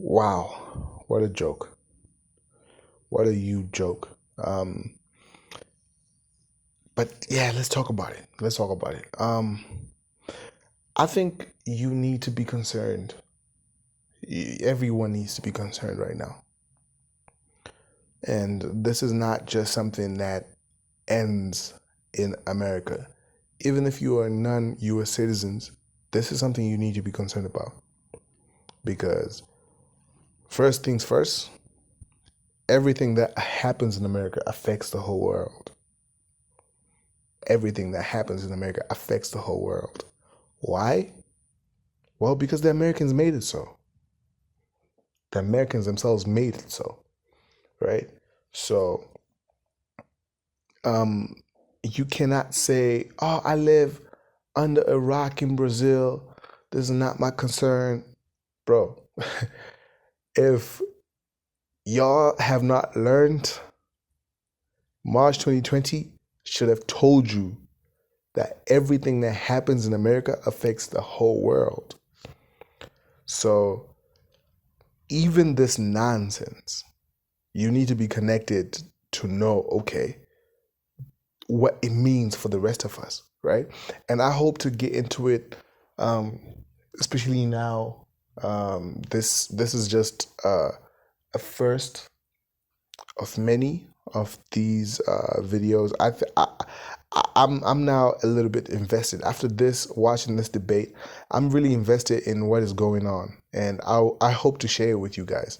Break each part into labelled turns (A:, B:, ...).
A: Wow, what a joke. What a huge joke. But yeah, let's talk about it. Let's talk about it. I think you need to be concerned. Everyone needs to be concerned right now. And this is not just something that ends in America. Even if you are non-US citizens, this is something you need to be concerned about. Because first things first, everything that happens in America affects the whole world. Everything that happens in America affects the whole world. Why? Well, because the Americans made it so. The Americans themselves made it so, right? So, you cannot say, "Oh, I live under a rock in Brazil. This is not my concern." Bro, if y'all have not learned, March 2020 should have told you that everything that happens in America affects the whole world. So even this nonsense, you need to be connected to know, okay, what it means for the rest of us, right? And I hope to get into it, especially now. This is just a first of many of these videos. I'm now a little bit invested after this, watching this debate. I'm really invested in what is going on, and I hope to share it with you guys.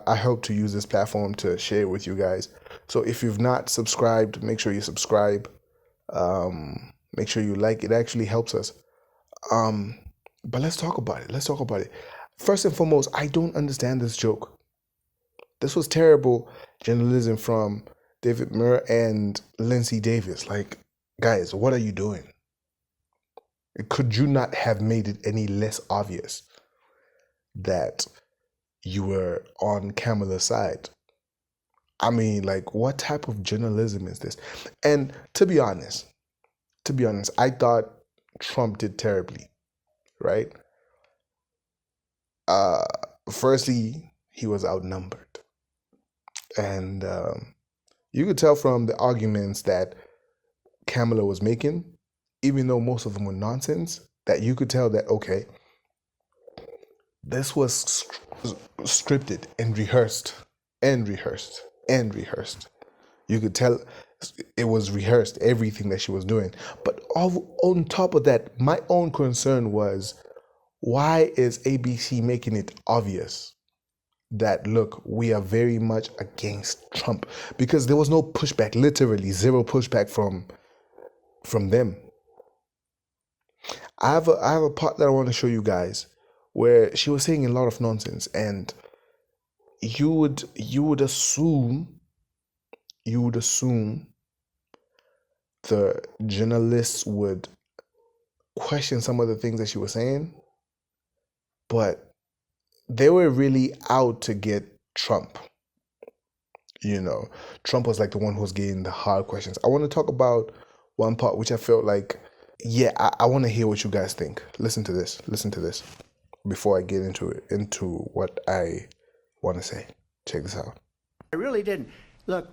A: I hope to use this platform to share it with you guys. So if you've not subscribed, make sure you subscribe. Make sure you like. It actually helps us. But let's talk about it. Let's talk about it. First and foremost, I don't understand this joke. This was terrible journalism from David Muir and Lindsay Davis. Like, guys, what are you doing? Could you not have made it any less obvious that you were on Kamala's side? I mean, like, what type of journalism is this? And to be honest, I thought Trump did terribly, right? Firstly, he was outnumbered. And you could tell from the arguments that Kamala was making, even though most of them were nonsense, that you could tell that, okay, this was scripted and rehearsed and rehearsed and rehearsed. You could tell it was rehearsed, everything that she was doing. But on top of that, my own concern was, why is ABC making it obvious that, look, we are very much against Trump? Because there was no pushback, literally zero pushback from them. I have a part that I want to show you guys where she was saying a lot of nonsense, and you would assume the journalists would question some of the things that she was saying, but they were really out to get Trump. Trump was like the one who was getting the hard questions. I want to talk about one part which I felt like, yeah, I want to hear what you guys think. Listen to this before I get into what I want to say. Check this out.
B: I really didn't. Look,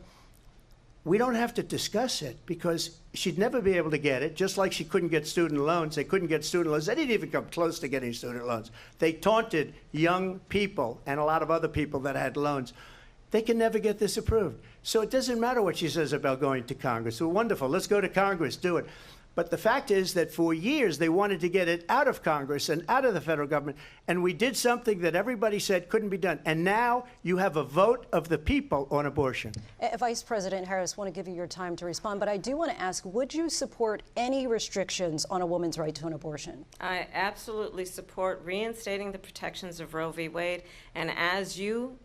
B: we don't have to discuss it because she'd never be able to get it, just like she couldn't get student loans. They couldn't get student loans. They didn't even come close to getting student loans. They taunted young people and a lot of other people that had loans. They can never get this approved. So it doesn't matter what she says about going to Congress. Well, wonderful. Let's go to Congress. Do it. But the fact is that for years they wanted to get it out of Congress and out of the federal government, and we did something that everybody said couldn't be done. And now you have a vote of the people on abortion.
C: Vice President Harris, I want to give you your time to respond, but I do want to ask, would you support any restrictions on a woman's right to an abortion?
D: I absolutely support reinstating the protections of Roe v. Wade. And as you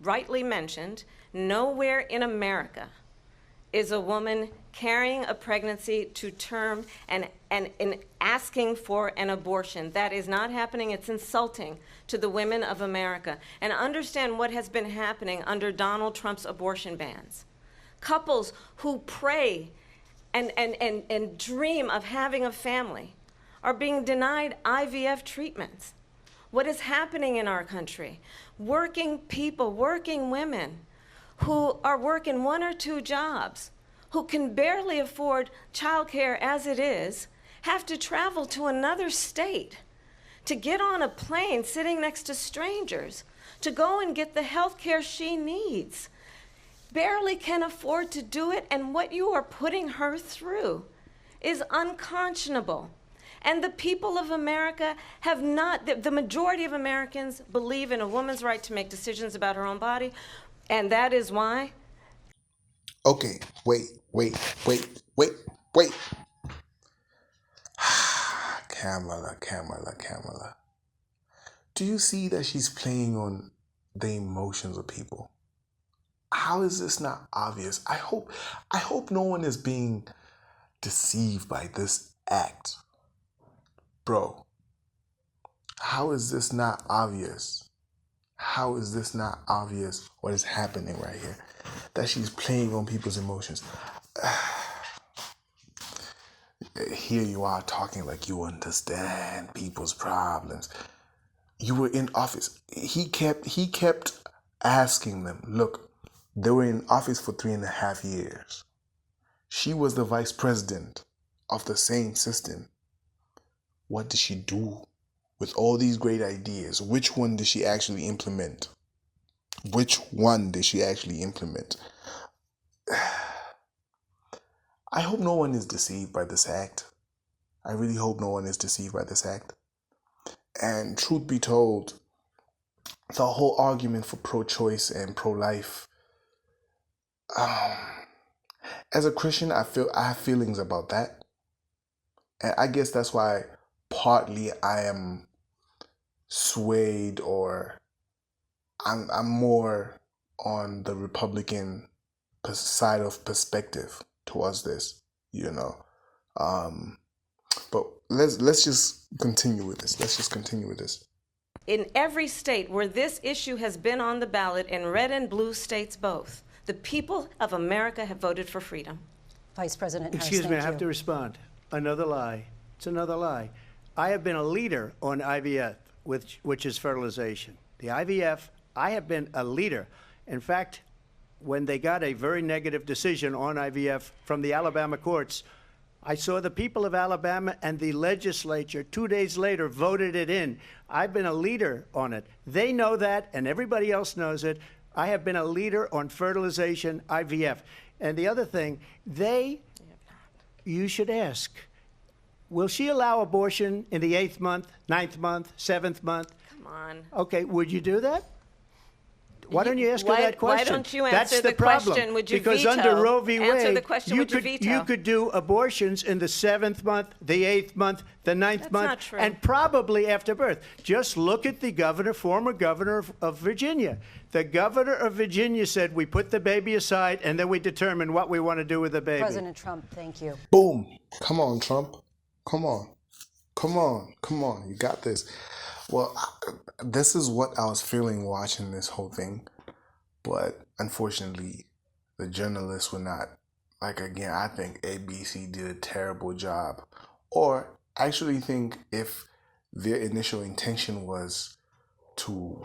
D: rightly mentioned, nowhere in America is a woman carrying a pregnancy to term and asking for an abortion. That is not happening. It's insulting to the women of America. And understand what has been happening under Donald Trump's abortion bans. Couples who pray and dream of having a family are being denied IVF treatments. what is happening in our country. Working people, working women who are working 1 or 2 jobs, who can barely afford childcare as it is, have to travel to another state to get on a plane sitting next to strangers to go and get the health care she needs. Barely can afford to do it, and what you are putting her through is unconscionable. And the people of America have not, the majority of Americans believe in a woman's right to make decisions about her own body, and that is why.
A: Okay, wait. Kamala. Do you see that she's playing on the emotions of people? How is this not obvious? I hope no one is being deceived by this act. Bro, how is this not obvious? How is this not obvious what is happening right here? That she's playing on people's emotions. Here you are talking like you understand people's problems. You were in office. He kept asking them, look, they were in office for 3.5 years. She was the vice president of the same system. What did she do with all these great ideas? Which one did she actually implement? I hope no one is deceived by this act. I really hope no one is deceived by this act. And truth be told, the whole argument for pro-choice and pro-life, as a Christian, I have feelings about that. And I guess that's why partly I am swayed, or I'm more on the Republican side of perspective towards this, you know. But let's just continue with this.
D: In every state where this issue has been on the ballot, in red and blue states both, the people of America have voted for freedom.
C: Vice President Harris,
B: Excuse me, I
C: thank
B: have
C: you.
B: to respond. Another lie. It's another lie. I have been a leader on IVF, which is fertilization. The IVF, I have been a leader. In fact, when they got a very negative decision on IVF from the Alabama courts, I saw the people of Alabama and the legislature 2 days later voted it in. I've been a leader on it. They know that, and everybody else knows it. I have been a leader on fertilization, IVF. And the other thing, you should ask, will she allow abortion in the 8th month, 9th month, 7th month?
D: Come on.
B: Okay, would you do that? Why don't you ask her
D: Why-
B: that question?
D: why don't you
B: That's
D: answer
B: the
D: the
B: problem.
D: question, would you
B: Because
D: veto?
B: under Roe v. Wade,
D: Answer the question, would you veto?
B: you could do abortions in the 7th month, the 8th month, the 9th
D: That's
B: month,
D: not true.
B: and probably after birth. Just look at the former governor of Virginia. The governor of Virginia said, we put the baby aside and then we determine what we want to do with the baby.
C: President Trump, thank you.
A: Boom. Come on, Trump. Come on. You got this. Well, this is what I was feeling watching this whole thing. But unfortunately, the journalists were not, again, I think ABC did a terrible job. Or I actually think if their initial intention was to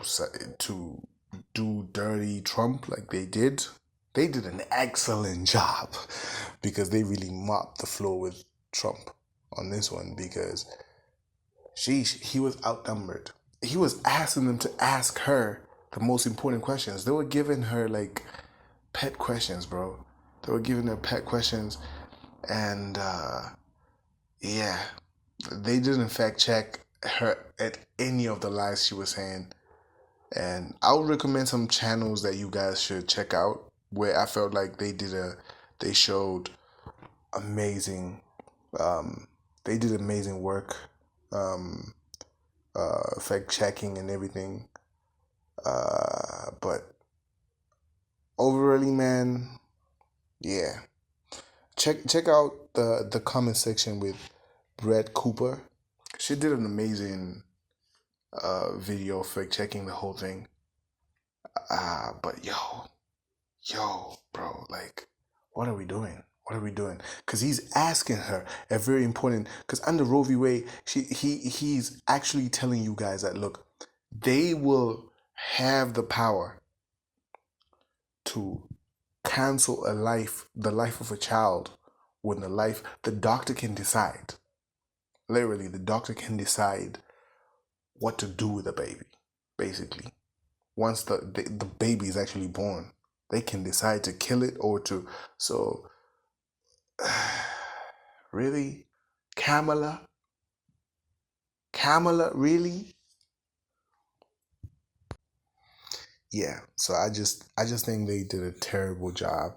A: do dirty Trump like they did an excellent job, because they really mopped the floor with Trump on this one, because he was outnumbered. He was asking them to ask her the most important questions. They were giving her pet questions, bro. They were giving her pet questions, and they didn't fact check her at any of the lies she was saying. And I would recommend some channels that you guys should check out, where I felt like they showed amazing, they did amazing work, fact checking and everything. But overall, man, yeah. Check out the comment section with Brett Cooper. She did an amazing video fact checking the whole thing. But yo, bro, what are we doing? Because he's asking her a very important. Because under Roe v. Wade, he's actually telling you guys that, look, they will have the power to cancel the life of a child, when the doctor can decide. Literally, the doctor can decide what to do with the baby, basically. Once the baby is actually born, they can decide to kill it or to. So, really? Kamala? Kamala, really? Yeah, so I just think they did a terrible job.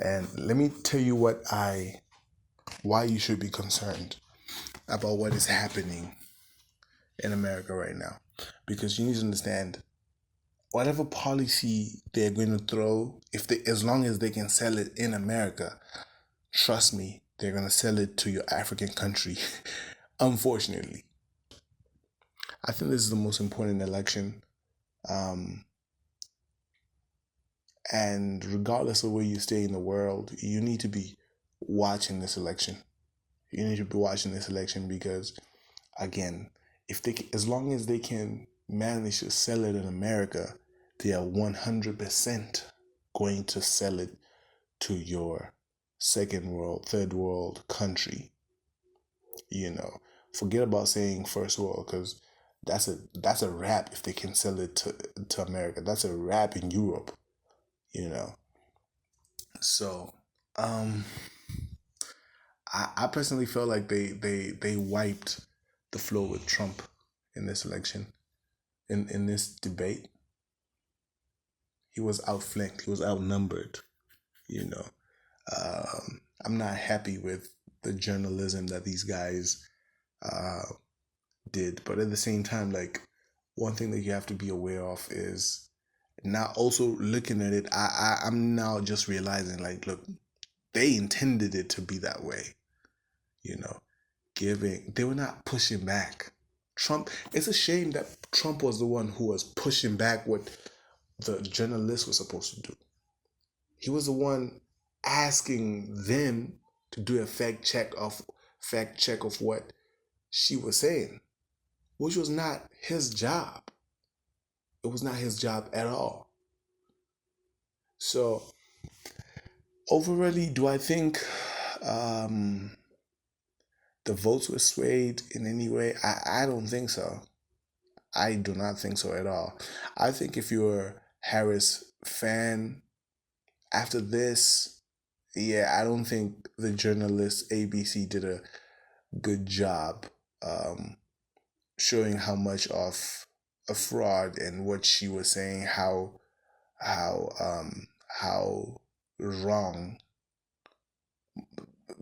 A: And let me tell you why you should be concerned about what is happening in America right now. Because you need to understand, whatever policy they're going to throw, as long as they can sell it in America, trust me, they're going to sell it to your African country. Unfortunately, I think this is the most important election. And regardless of where you stay in the world, you need to be watching this election. You need to be watching this election because, again, as long as they can manage to sell it in America, they are 100% going to sell it to your second world, third world country. Forget about saying first world, because that's a wrap. If they can sell it to America, that's a wrap in Europe. So, I personally feel like they wiped the floor with Trump in this election, in this debate. He was outflanked. He was outnumbered. You know, I'm not happy with the journalism that these guys did, but at the same time, like, one thing that you have to be aware of is, now also looking at it, I'm now just realizing, like, look, they intended it to be that way. They were not pushing back. Trump, it's a shame that Trump was the one who was pushing back what the journalists were supposed to do. He was the one asking them to do a fact check of what she was saying, which was not his job. It was not his job at all. So, overall, do I think the votes were swayed in any way? I don't think so. I do not think so at all. I think if you're a Harris fan, after this, yeah, I don't think the journalist ABC did a good job showing how much of a fraud and what she was saying, how wrong,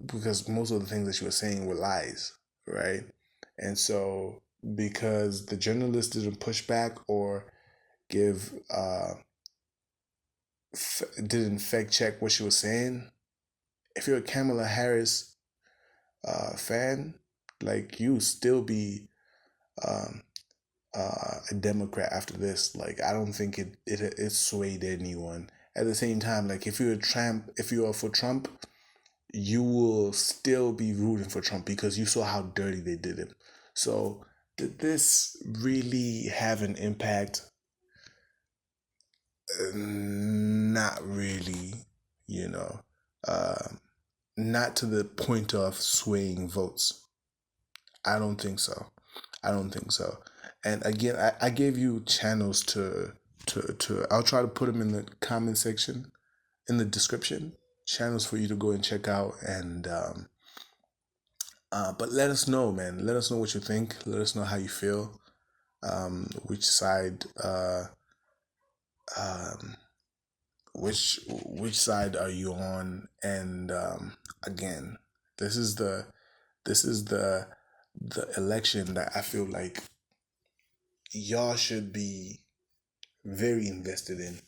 A: because most of the things that she was saying were lies, right? And so, because the journalist didn't push back or give didn't fact check what she was saying, if you're a Kamala Harris fan, like, you still be a Democrat after this. Like, I don't think it swayed anyone. At the same time, like, if you are for Trump, you will still be rooting for Trump because you saw how dirty they did him. So, did this really have an impact? Not really, not to the point of swaying votes. I don't think so. And again, I gave you channels to I'll try to put them in the comment section, in the description, channels for you to go and check out. And but let us know, man. Let us know what you think. Let us know how you feel. Which side which side are you on? And again, this is the election that I feel like y'all should be very invested in.